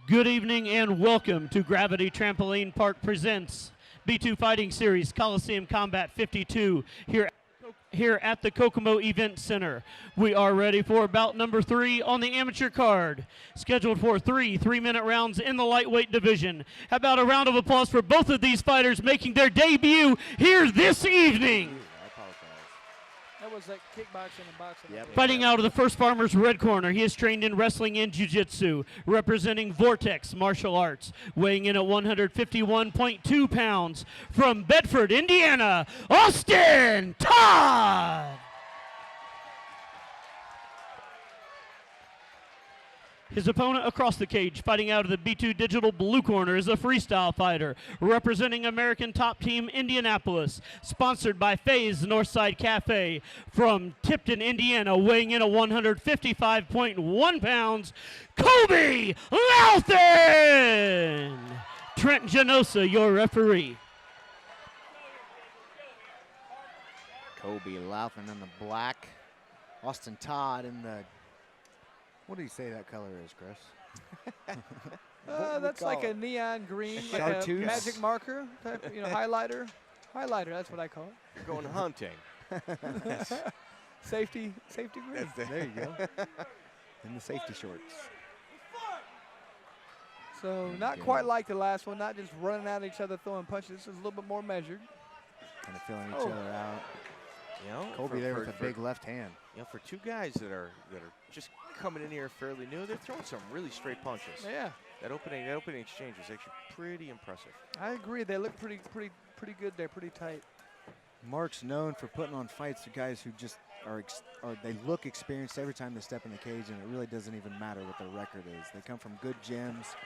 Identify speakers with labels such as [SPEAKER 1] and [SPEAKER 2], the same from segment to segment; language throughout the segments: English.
[SPEAKER 1] Good evening and welcome to Gravity Trampoline Park presents B2 Fighting Series Colosseum Combat 52 here at the Kokomo Event Center. We are ready for bout number 3 on the amateur card. Scheduled for 3 3-minute rounds in the lightweight division. How about a round of applause for both of these fighters making their debut here this evening?
[SPEAKER 2] That was like kickboxing and boxing.
[SPEAKER 3] Yep.
[SPEAKER 1] Fighting out of the First Farmers red corner, he is trained in wrestling and jiu-jitsu, representing Vortex Martial Arts, weighing in at 151.2 pounds. From Bedford, Indiana, Austin Todd. His opponent across the cage, fighting out of the B2 Digital blue corner, is a freestyle fighter, representing American Top Team Indianapolis, sponsored by Faye's Northside Cafe. From Tipton, Indiana, weighing in at 155.1 pounds, Colby Louthen. Trent Genosa, your referee.
[SPEAKER 3] Colby Louthen in the black. Austin Todd in the, what do you say that color is, Chris?
[SPEAKER 2] That's like a neon green, like a magic marker type, highlighter. Highlighter, that's what I call it.
[SPEAKER 4] You're going hunting.
[SPEAKER 2] Safety green.
[SPEAKER 3] There you go. In the safety shorts.
[SPEAKER 2] So not quite like the last one, not just running at each other throwing punches. This is a little bit more measured.
[SPEAKER 3] Kind of feeling each other out.
[SPEAKER 4] You know,
[SPEAKER 3] Colby there with a big left hand.
[SPEAKER 4] You know, for two guys that are just coming in here fairly new, they're throwing some really straight punches.
[SPEAKER 2] Yeah.
[SPEAKER 4] That opening exchange was actually pretty impressive.
[SPEAKER 2] I agree. They look pretty good there, pretty tight.
[SPEAKER 3] Mark's known for putting on fights to guys who just they look experienced every time they step in the cage, and it really doesn't even matter what their record is. They come from good gyms.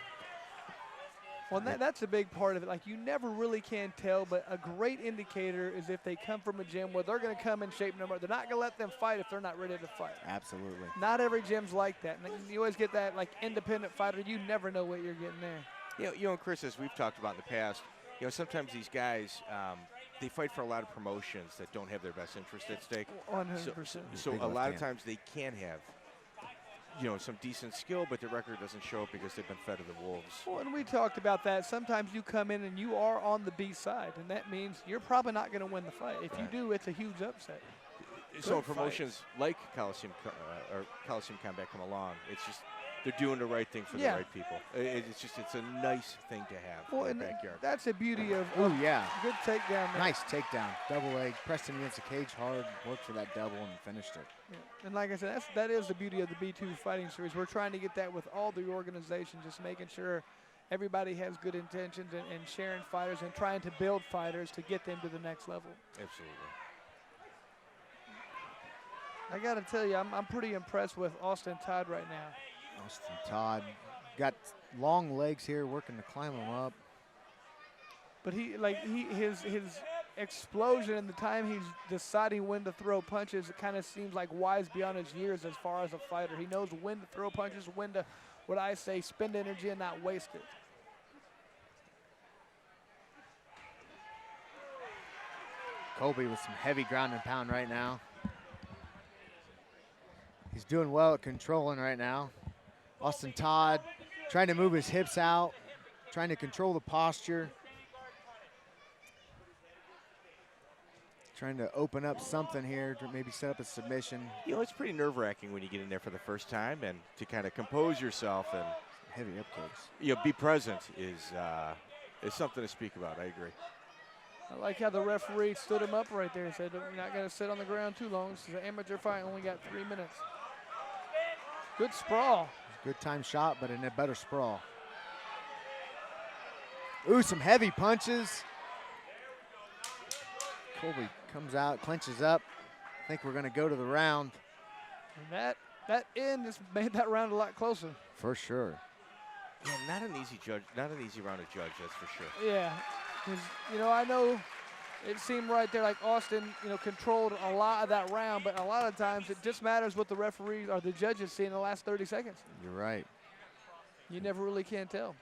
[SPEAKER 2] Well, that's a big part of it. Like, you never really can tell, but a great indicator is if they come from a gym where they're going to come in shape number. They're not going to let them fight if they're not ready to fight.
[SPEAKER 3] Absolutely.
[SPEAKER 2] Not every gym's like that. And you always get that, like, independent fighter. You never know what you're getting there.
[SPEAKER 4] You know, Chris, as we've talked about in the past, sometimes these guys, they fight for a lot of promotions that don't have their best interest at stake.
[SPEAKER 2] 100%.
[SPEAKER 4] So a lot of times they can have some decent skill, but the record doesn't show up because they've been fed to the wolves.
[SPEAKER 2] Well, and we talked about that. Sometimes you come in and you are on the B side, and that means you're probably not going to win the fight. If you do, it's a huge upset.
[SPEAKER 4] So when promotions like Colosseum Combat come along, it's just they're doing the right thing for the right people. It's a nice thing to have in the backyard.
[SPEAKER 2] That's the beauty of
[SPEAKER 3] good
[SPEAKER 2] takedown there.
[SPEAKER 3] Nice takedown, double leg, pressed him against the cage hard, worked for that double and finished it.
[SPEAKER 2] Yeah. And like I said, that is the beauty of the B2 Fighting Series. We're trying to get that with all the organizations, just making sure everybody has good intentions and sharing fighters and trying to build fighters to get them to the next level.
[SPEAKER 4] Absolutely.
[SPEAKER 2] I got to tell you, I'm pretty impressed with Austin Todd right now.
[SPEAKER 3] Austin Todd got long legs here, working to climb him up.
[SPEAKER 2] But his explosion and the time he's deciding when to throw punches, it kind of seems like wise beyond his years as far as a fighter. He knows when to throw punches, when to, what I say, spend energy and not waste it.
[SPEAKER 3] Colby with some heavy ground and pound right now. He's doing well at controlling right now. Austin Todd trying to move his hips out, trying to control the posture. Trying to open up something here to maybe set up a submission.
[SPEAKER 4] It's pretty nerve-wracking when you get in there for the first time, and to kind of compose yourself and
[SPEAKER 3] heavy up kicks.
[SPEAKER 4] Be present is something to speak about. I agree.
[SPEAKER 2] I like how the referee stood him up right there and said, "You're not going to sit on the ground too long. This is an amateur fight. Only got 3 minutes." Good sprawl.
[SPEAKER 3] Good time shot, but in a better sprawl. Ooh, some heavy punches. Colby comes out, clenches up. I think we're going to go to the round.
[SPEAKER 2] And that end just made that round a lot closer.
[SPEAKER 3] For sure.
[SPEAKER 4] Yeah, not an easy round to judge, that's for sure.
[SPEAKER 2] Yeah, because I know it seemed right there like Austin, controlled a lot of that round, but a lot of times it just matters what the referees or the judges see in the last 30 seconds.
[SPEAKER 3] You're right.
[SPEAKER 2] You never really can tell.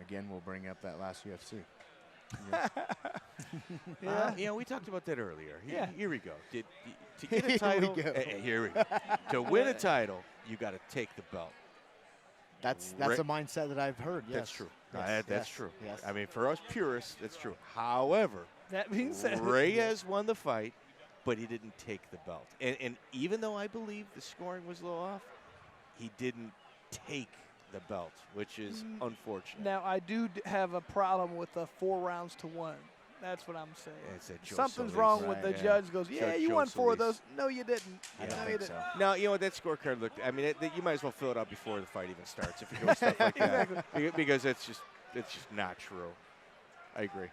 [SPEAKER 3] Again, we'll bring up that last UFC.
[SPEAKER 2] Yeah.
[SPEAKER 4] We talked about that earlier. Here we go. To get
[SPEAKER 3] Here
[SPEAKER 4] a
[SPEAKER 3] we
[SPEAKER 4] title,
[SPEAKER 3] go.
[SPEAKER 4] here we go. To win a title, you got to take the belt.
[SPEAKER 3] That's a mindset that I've heard. Yes.
[SPEAKER 4] That's true.
[SPEAKER 3] Yes,
[SPEAKER 4] That's
[SPEAKER 3] yes,
[SPEAKER 4] true.
[SPEAKER 3] yes.
[SPEAKER 4] I mean, for us purists, that's true. However,
[SPEAKER 2] That being said,
[SPEAKER 4] Reyes won the fight, but he didn't take the belt. And even though I believe the scoring was a little off, he didn't take the belt, which is unfortunate.
[SPEAKER 2] Now, I do have a problem with the 4 rounds to 1. That's what I'm saying.
[SPEAKER 4] It's that Joe
[SPEAKER 2] Something's
[SPEAKER 4] Solis.
[SPEAKER 2] wrong with the
[SPEAKER 4] Yeah.
[SPEAKER 2] judge. Goes, yeah,
[SPEAKER 4] Judge
[SPEAKER 2] you
[SPEAKER 4] Joe
[SPEAKER 2] won 4 of
[SPEAKER 4] Solis.
[SPEAKER 2] those. No, you didn't.
[SPEAKER 3] I don't
[SPEAKER 2] No, you
[SPEAKER 3] think
[SPEAKER 2] didn't.
[SPEAKER 3] so.
[SPEAKER 4] No, you know what? That scorecard looked. I mean, you might as well fill it out before the fight even starts if you go stuff like that, because it's just not true. I agree.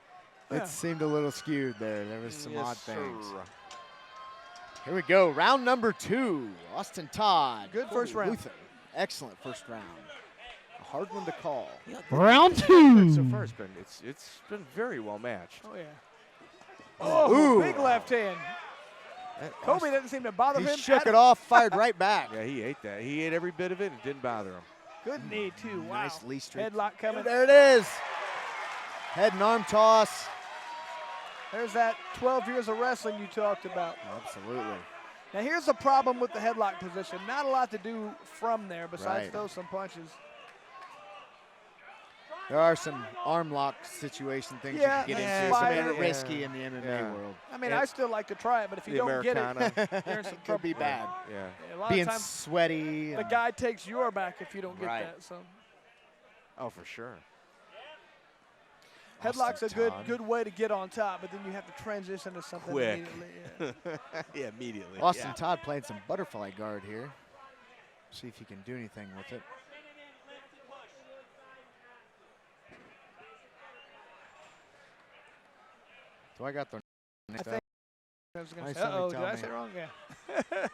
[SPEAKER 3] It seemed a little skewed there. There was some odd things.
[SPEAKER 4] Sir.
[SPEAKER 3] Here we go. Round number 2. Austin Todd.
[SPEAKER 2] Good
[SPEAKER 3] Colby
[SPEAKER 2] first round.
[SPEAKER 3] Louthen. Excellent first round. A hard one to call.
[SPEAKER 4] Yeah,
[SPEAKER 1] Round
[SPEAKER 4] so
[SPEAKER 1] 2.
[SPEAKER 4] far it's been very well matched.
[SPEAKER 2] Oh, yeah. Oh,
[SPEAKER 3] Ooh.
[SPEAKER 2] big left hand. Colby doesn't seem to bother
[SPEAKER 3] He
[SPEAKER 2] him.
[SPEAKER 3] shook it off, fired right back.
[SPEAKER 4] Yeah, he ate that. He ate every bit of it. It didn't bother him.
[SPEAKER 2] Good knee, too. Wow.
[SPEAKER 3] Nice Lee streak.
[SPEAKER 2] Headlock coming.
[SPEAKER 3] There it is. Head and arm toss.
[SPEAKER 2] There's that 12 years of wrestling you talked about.
[SPEAKER 3] Absolutely.
[SPEAKER 2] Now, here's the problem with the headlock position. Not a lot to do from there besides
[SPEAKER 3] Right.
[SPEAKER 2] throw some punches.
[SPEAKER 3] There are some arm lock situation things
[SPEAKER 2] Yeah,
[SPEAKER 3] you can get
[SPEAKER 2] yeah,
[SPEAKER 3] into. Some
[SPEAKER 2] spider.
[SPEAKER 3] risky in the MMA
[SPEAKER 4] Yeah.
[SPEAKER 3] world.
[SPEAKER 2] I mean,
[SPEAKER 4] And
[SPEAKER 2] I still like to try it, but if you
[SPEAKER 4] the
[SPEAKER 2] don't get
[SPEAKER 4] Americana.
[SPEAKER 2] it, there's some
[SPEAKER 3] It
[SPEAKER 2] trouble.
[SPEAKER 3] could be bad.
[SPEAKER 4] Yeah.
[SPEAKER 2] Yeah, a lot
[SPEAKER 3] Being
[SPEAKER 2] of times
[SPEAKER 3] sweaty.
[SPEAKER 2] the
[SPEAKER 3] and-
[SPEAKER 2] guy takes your back if you don't get
[SPEAKER 3] Right.
[SPEAKER 2] that. So
[SPEAKER 4] Oh, for sure.
[SPEAKER 2] headlock's a
[SPEAKER 3] Austin Todd.
[SPEAKER 2] good way to get on top, but then you have to transition to something
[SPEAKER 4] Quick.
[SPEAKER 2] immediately. Yeah.
[SPEAKER 4] Yeah, immediately.
[SPEAKER 3] Austin
[SPEAKER 4] yeah.
[SPEAKER 3] Todd played some butterfly guard here. See if he can do anything with it. So I got the next
[SPEAKER 2] think-
[SPEAKER 3] up.
[SPEAKER 2] I was gonna
[SPEAKER 3] Nice,
[SPEAKER 2] say,
[SPEAKER 3] somebody
[SPEAKER 2] uh-oh, did
[SPEAKER 3] tell
[SPEAKER 2] I
[SPEAKER 3] me.
[SPEAKER 2] say it wrong? Yeah.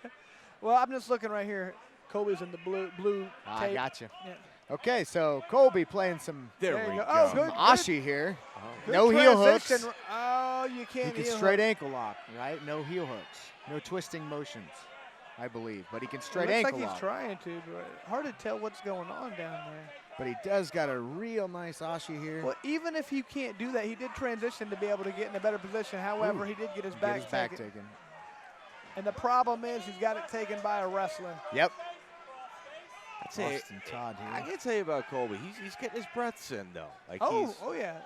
[SPEAKER 2] Well, I'm just looking right here. Colby's in the blue
[SPEAKER 3] I
[SPEAKER 2] tape.
[SPEAKER 3] got you.
[SPEAKER 2] Yeah.
[SPEAKER 3] Okay, so Colby playing some
[SPEAKER 4] There
[SPEAKER 2] There
[SPEAKER 4] we
[SPEAKER 2] you
[SPEAKER 4] go.
[SPEAKER 2] go. Oh,
[SPEAKER 3] some
[SPEAKER 2] good.
[SPEAKER 3] ashi here.
[SPEAKER 2] Good
[SPEAKER 3] No heel hooks.
[SPEAKER 2] transition. Oh, you
[SPEAKER 3] He
[SPEAKER 2] can't
[SPEAKER 3] can
[SPEAKER 2] heel
[SPEAKER 3] straight
[SPEAKER 2] hook.
[SPEAKER 3] ankle lock, right? No heel hooks. No twisting motions, I believe. But he can
[SPEAKER 2] It
[SPEAKER 3] straight
[SPEAKER 2] looks
[SPEAKER 3] ankle
[SPEAKER 2] like he's
[SPEAKER 3] lock.
[SPEAKER 2] trying to, but hard to tell what's going on down there.
[SPEAKER 3] But he does got a real nice ashi here.
[SPEAKER 2] Well, even if you can't do that, he did transition to be able to get in a better position. However,
[SPEAKER 3] Ooh.
[SPEAKER 2] he did get his
[SPEAKER 3] Get
[SPEAKER 2] back
[SPEAKER 3] his back
[SPEAKER 2] taken.
[SPEAKER 3] taken.
[SPEAKER 2] And the problem is he's got it taken by a wrestler.
[SPEAKER 3] Yep.
[SPEAKER 4] I'd say,
[SPEAKER 3] Austin Todd
[SPEAKER 4] I
[SPEAKER 3] here.
[SPEAKER 4] can tell you about Colby. He's getting his breaths in though. Like he's
[SPEAKER 2] Oh yeah.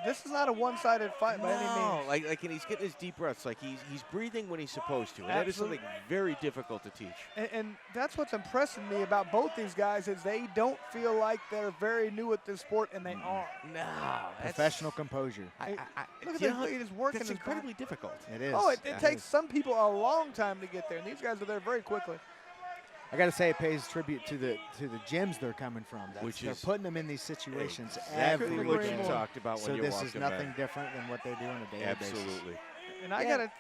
[SPEAKER 2] This is not a one-sided fight by any
[SPEAKER 4] no,
[SPEAKER 2] means.
[SPEAKER 4] like and he's getting his deep breaths. Like he's breathing when he's supposed to, and that is
[SPEAKER 2] Absolutely.
[SPEAKER 4] something very difficult to teach.
[SPEAKER 2] And that's what's impressing me about both these guys is they don't feel like they're very new at this sport, and they are.
[SPEAKER 4] No,
[SPEAKER 3] Professional composure.
[SPEAKER 2] Look at
[SPEAKER 4] you
[SPEAKER 2] the
[SPEAKER 4] know,
[SPEAKER 2] way he's working
[SPEAKER 4] That's
[SPEAKER 2] his body.
[SPEAKER 4] incredibly difficult.
[SPEAKER 3] It is.
[SPEAKER 2] Oh, it
[SPEAKER 3] It
[SPEAKER 2] takes
[SPEAKER 3] is.
[SPEAKER 2] some people a long time to get there, and these guys are there very quickly.
[SPEAKER 3] I got to say, it pays tribute to the gyms they're coming from.
[SPEAKER 4] Which
[SPEAKER 3] they're
[SPEAKER 4] is
[SPEAKER 3] putting them in these situations
[SPEAKER 4] Exactly
[SPEAKER 3] every
[SPEAKER 4] what
[SPEAKER 2] agree
[SPEAKER 4] you
[SPEAKER 3] day.
[SPEAKER 2] more.
[SPEAKER 4] talked about
[SPEAKER 3] So
[SPEAKER 4] when you
[SPEAKER 3] this
[SPEAKER 4] walked
[SPEAKER 3] is
[SPEAKER 4] them
[SPEAKER 3] nothing
[SPEAKER 4] in.
[SPEAKER 3] different than what they do on a daily basis.
[SPEAKER 4] Absolutely.
[SPEAKER 2] And I
[SPEAKER 3] Yeah.
[SPEAKER 2] gotta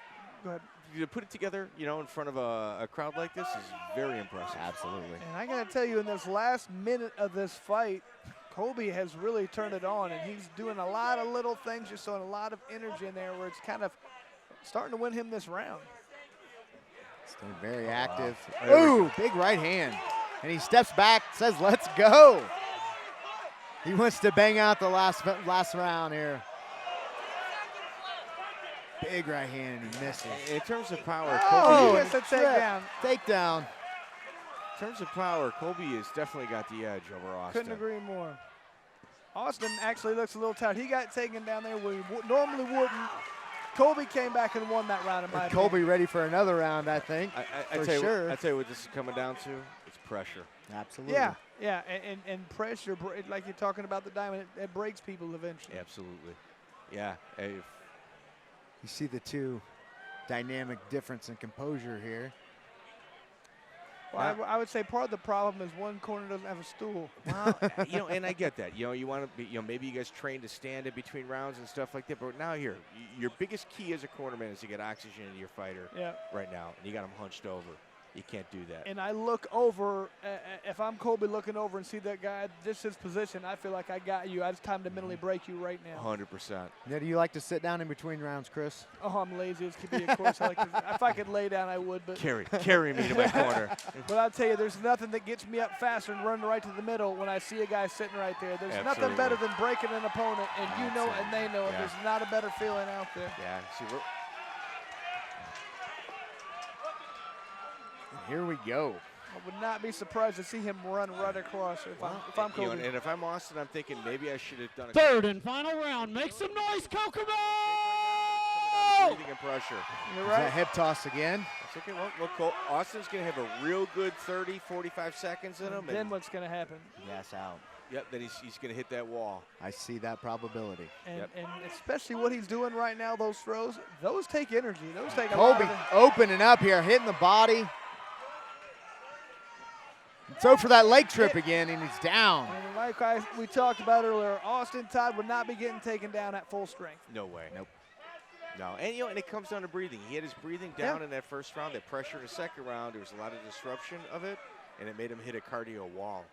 [SPEAKER 2] go ahead.
[SPEAKER 4] To put it together, you know, in front of a crowd like this is very impressive.
[SPEAKER 3] Absolutely.
[SPEAKER 2] And I gotta tell you, in this last minute of this fight, Colby has really turned it on, and he's doing a lot of little things, just showing a lot of energy in there, where it's kind of starting to win him this round.
[SPEAKER 3] Staying very active.
[SPEAKER 4] There we
[SPEAKER 3] Ooh, big right hand. And he steps back, says, let's go. He wants to bang out the last round here. Big right hand, and he misses.
[SPEAKER 4] In terms of power,
[SPEAKER 2] Oh,
[SPEAKER 4] Colby,
[SPEAKER 2] it's a takedown.
[SPEAKER 3] Takedown.
[SPEAKER 4] in terms of power, Colby has definitely got the edge over Austin.
[SPEAKER 2] Couldn't agree more. Austin actually looks a little tired. He got taken down there where he normally wouldn't. Colby came back and won that round in my
[SPEAKER 3] And
[SPEAKER 2] opinion.
[SPEAKER 3] Colby ready for another round, I think.
[SPEAKER 4] I
[SPEAKER 3] For
[SPEAKER 4] tell you,
[SPEAKER 3] sure.
[SPEAKER 4] I tell you what this is coming down to. It's pressure.
[SPEAKER 3] Absolutely.
[SPEAKER 2] Yeah, and pressure, like you're talking about the diamond, it breaks people eventually.
[SPEAKER 4] Absolutely. Yeah. Hey,
[SPEAKER 3] You see the two dynamic difference in composure here.
[SPEAKER 2] Well, I would say part of the problem is one corner doesn't have a stool.
[SPEAKER 4] well, you know, and I get that. You know, you want to be, you know, maybe you guys train to stand in between rounds and stuff like that. But now here, your biggest key as a cornerman is to get oxygen into your fighter
[SPEAKER 2] Yeah.
[SPEAKER 4] right now. And you got him hunched over. You can't do that.
[SPEAKER 2] And I look over, if I'm Colby looking over and see that guy, this is his position, I feel like I got you. It's time to mentally break you right now.
[SPEAKER 4] 100%.
[SPEAKER 3] Now, do you like to sit down in between rounds, Chris?
[SPEAKER 2] Oh, I'm lazy as can be, of course. If I could lay down, I would. But
[SPEAKER 4] Carry me to my corner.
[SPEAKER 2] But I'll tell you, there's nothing that gets me up faster than running right to the middle when I see a guy sitting right there. There's nothing
[SPEAKER 4] Absolutely.
[SPEAKER 2] better than breaking an opponent, and you know it, and they know it.
[SPEAKER 4] Yeah.
[SPEAKER 2] There's not a better feeling out there.
[SPEAKER 4] Yeah. See, we're,
[SPEAKER 3] Here we go.
[SPEAKER 2] I would not be surprised to see him run right across if I'm Colby.
[SPEAKER 4] And if I'm Austin, I'm thinking maybe I should have done a
[SPEAKER 1] Third and final round. Make some noise, Kokomo!
[SPEAKER 4] breathing and pressure.
[SPEAKER 2] You're
[SPEAKER 3] Is
[SPEAKER 2] right.
[SPEAKER 3] that hip toss again?
[SPEAKER 4] That's okay. Well, Austin's going to have a real good 30, 45 seconds in him.
[SPEAKER 2] Then what's going to happen?
[SPEAKER 3] Yes, out.
[SPEAKER 4] Yep, then he's going to hit that wall.
[SPEAKER 3] I see that probability.
[SPEAKER 2] And especially what he's doing right now, those throws, those take energy. Those take a lot
[SPEAKER 3] Colby
[SPEAKER 2] of energy.
[SPEAKER 3] opening up here, hitting the body. So for that leg trip again, and he's down.
[SPEAKER 2] And like we talked about earlier, Austin Todd would not be getting taken down at full strength.
[SPEAKER 4] No way.
[SPEAKER 3] Nope.
[SPEAKER 4] No, and and it comes down to breathing. He had his breathing down in that first round. That pressure in the second round, there was a lot of disruption of it, and it made him hit a cardio wall.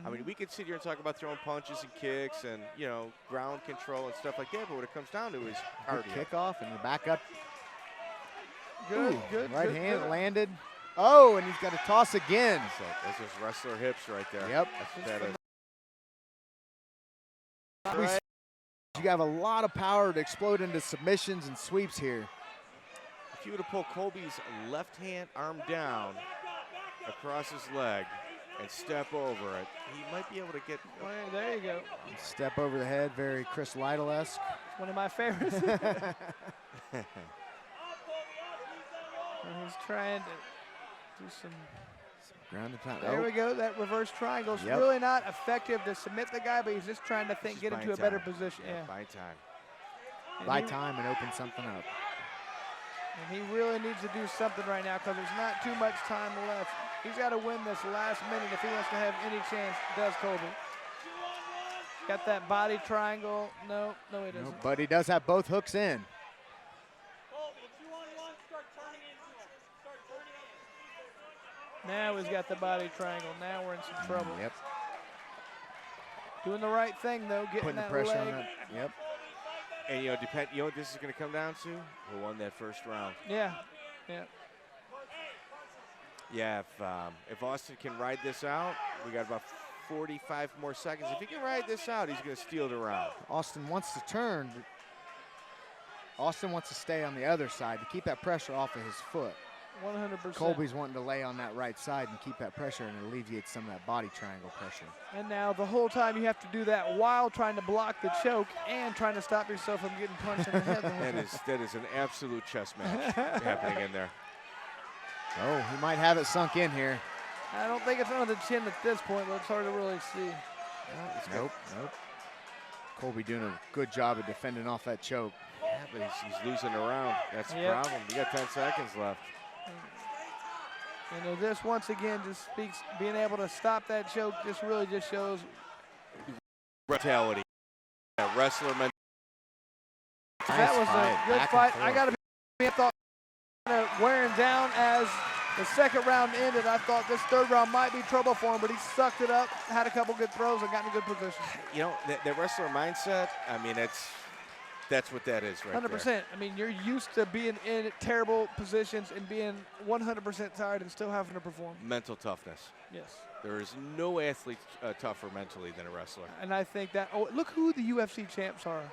[SPEAKER 4] I mean, we could sit here and talk about throwing punches and kicks and ground control and stuff like that, but what it comes down to is cardio.
[SPEAKER 3] Good kickoff and the back up.
[SPEAKER 2] Good,
[SPEAKER 3] Ooh,
[SPEAKER 2] good.
[SPEAKER 3] right
[SPEAKER 2] good,
[SPEAKER 3] hand
[SPEAKER 2] good.
[SPEAKER 3] landed. Oh, and he's got a toss again.
[SPEAKER 4] So that's those wrestler hips right there.
[SPEAKER 3] Yep.
[SPEAKER 4] That's what that is.
[SPEAKER 2] Right.
[SPEAKER 3] You have a lot of power to explode into submissions and sweeps here.
[SPEAKER 4] If you were to pull Colby's left hand arm down across his leg and step over it, he might be able to get.
[SPEAKER 2] Well, there you go.
[SPEAKER 3] Step over the head, very Chris Lytle-esque.
[SPEAKER 2] One of my favorites. He's trying to do some.
[SPEAKER 3] Ground and pound.
[SPEAKER 2] There we go. That reverse triangle is
[SPEAKER 3] Yep.
[SPEAKER 2] really not effective to submit the guy, but he's just trying to think, get him to a better position.
[SPEAKER 4] Yeah,
[SPEAKER 2] Yeah.
[SPEAKER 4] buy time.
[SPEAKER 2] And
[SPEAKER 3] Buy
[SPEAKER 2] he-
[SPEAKER 3] time and open something up.
[SPEAKER 2] And he really needs to do something right now because there's not too much time left. He's got to win this last minute if he wants to have any chance. Does Colby? Got that body triangle? No, he doesn't.
[SPEAKER 3] No, but he does have both hooks in.
[SPEAKER 2] Now he's got the body triangle. Now we're in some trouble.
[SPEAKER 3] Yep.
[SPEAKER 2] Doing the right thing though, getting
[SPEAKER 3] Putting the
[SPEAKER 2] that
[SPEAKER 3] pressure on
[SPEAKER 2] leg.
[SPEAKER 3] that. Yep.
[SPEAKER 4] And you know what this is going to come down to? Who won that first round?
[SPEAKER 2] Yeah.
[SPEAKER 4] Yeah, if Austin can ride this out, we got about 45 more seconds. If he can ride this out, he's going to steal the round.
[SPEAKER 3] Austin wants to turn. Austin wants to stay on the other side to keep that pressure off of his foot.
[SPEAKER 2] 100%.
[SPEAKER 3] Colby's wanting to lay on that right side and keep that pressure and alleviate some of that body triangle pressure.
[SPEAKER 2] And now the whole time you have to do that while trying to block the choke and trying to stop yourself from getting punched in the head. The whole time.
[SPEAKER 4] That is an absolute chess match happening in there.
[SPEAKER 3] Oh, he might have it sunk in here.
[SPEAKER 2] I don't think it's under the chin at this point, but it's hard to really see.
[SPEAKER 3] Nope. Colby doing a good job of defending off that choke.
[SPEAKER 4] Yeah, but he's losing the round. That's the
[SPEAKER 2] Yep.
[SPEAKER 4] problem. You got 10 seconds left.
[SPEAKER 2] This once again just speaks, being able to stop that choke just really just shows.
[SPEAKER 4] Mentality. That wrestler mentality.
[SPEAKER 2] That was
[SPEAKER 3] fight,
[SPEAKER 2] a good
[SPEAKER 3] back and
[SPEAKER 2] fight.
[SPEAKER 3] forth.
[SPEAKER 2] I got to be, I thought wearing down as the second round ended. I thought this third round might be trouble for him, but he sucked it up, had a couple good throws, and got in a good position.
[SPEAKER 4] That wrestler mindset, I mean, that's what that is right
[SPEAKER 2] 100%.
[SPEAKER 4] there.
[SPEAKER 2] I mean, you're used to being in terrible positions and being 100% tired and still having to perform.
[SPEAKER 4] Mental toughness.
[SPEAKER 2] Yes.
[SPEAKER 4] There is no athlete tougher mentally than a wrestler.
[SPEAKER 2] And I think that, look who the UFC champs are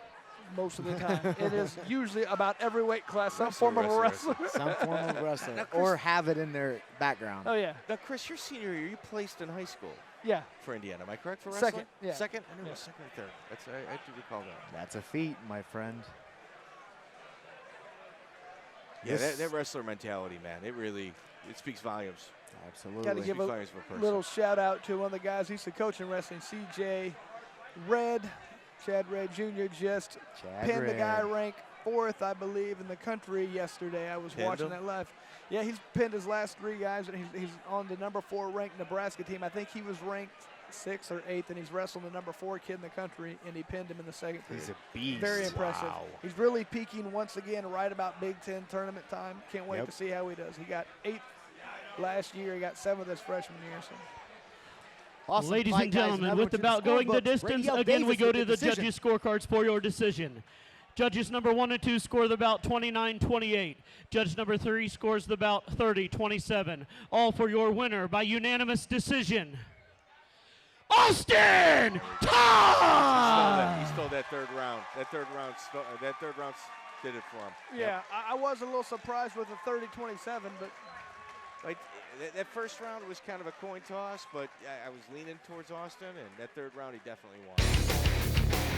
[SPEAKER 2] most of the time. It is usually about every weight class, some form of a wrestler.
[SPEAKER 3] Some form of wrestler.
[SPEAKER 4] Now, Chris-
[SPEAKER 3] Or have it in their background.
[SPEAKER 2] Oh, yeah.
[SPEAKER 4] Now, Chris, your senior year, you placed in high school
[SPEAKER 2] Yeah.
[SPEAKER 4] for Indiana. Am I correct for wrestling?
[SPEAKER 2] Second, yeah.
[SPEAKER 4] Second? I knew it
[SPEAKER 2] Yeah.
[SPEAKER 4] was second or third. I do recall that.
[SPEAKER 3] That's a feat, my friend.
[SPEAKER 4] Yeah,
[SPEAKER 3] This-
[SPEAKER 4] that wrestler mentality, man, it speaks volumes.
[SPEAKER 3] Absolutely.
[SPEAKER 2] Got to give
[SPEAKER 4] Speaks
[SPEAKER 2] a
[SPEAKER 4] volumes of a person.
[SPEAKER 2] little shout out to one of the guys who used to coach in wrestling, CJ Red, Chad Red Jr. just
[SPEAKER 3] Chad
[SPEAKER 2] pinned the guy
[SPEAKER 3] Red.
[SPEAKER 2] ranked 4th, I believe, in the country yesterday. I was
[SPEAKER 4] Pinned
[SPEAKER 2] watching
[SPEAKER 4] him?
[SPEAKER 2] that live. Yeah, he's pinned his last 3 guys, and he's on the number 4 ranked Nebraska team. I think he was ranked 6th or 8th, and he's wrestled the number 4 kid in the country, and he pinned him in the second period.
[SPEAKER 3] He's a beast.
[SPEAKER 2] Very impressive.
[SPEAKER 3] Wow.
[SPEAKER 2] He's really peaking once again right about Big Ten tournament time. Can't wait
[SPEAKER 3] Yep.
[SPEAKER 2] to see how he does. He got 8th last year. He got 7th this freshman year. So.
[SPEAKER 3] Awesome
[SPEAKER 1] Ladies
[SPEAKER 3] fight,
[SPEAKER 1] and
[SPEAKER 3] guys.
[SPEAKER 1] gentlemen,
[SPEAKER 3] Another
[SPEAKER 1] with the
[SPEAKER 3] one to
[SPEAKER 1] bout going the
[SPEAKER 3] scorebook.
[SPEAKER 1] distance,
[SPEAKER 3] Brady L.
[SPEAKER 1] again we
[SPEAKER 3] Davis
[SPEAKER 1] go
[SPEAKER 3] with
[SPEAKER 1] to the
[SPEAKER 3] decision.
[SPEAKER 1] judges' scorecards for your decision. Judges number 1 and 2 score the bout 29-28. Judge number 3 scores the bout 30-27. All for your winner by unanimous decision, Austin Todd!
[SPEAKER 4] He stole that third round. That third round did it for him.
[SPEAKER 2] Yeah, I was a little surprised with the 30-27, but
[SPEAKER 4] Like, that first round was kind of a coin toss, but I was leaning towards Austin, and that third round he definitely won.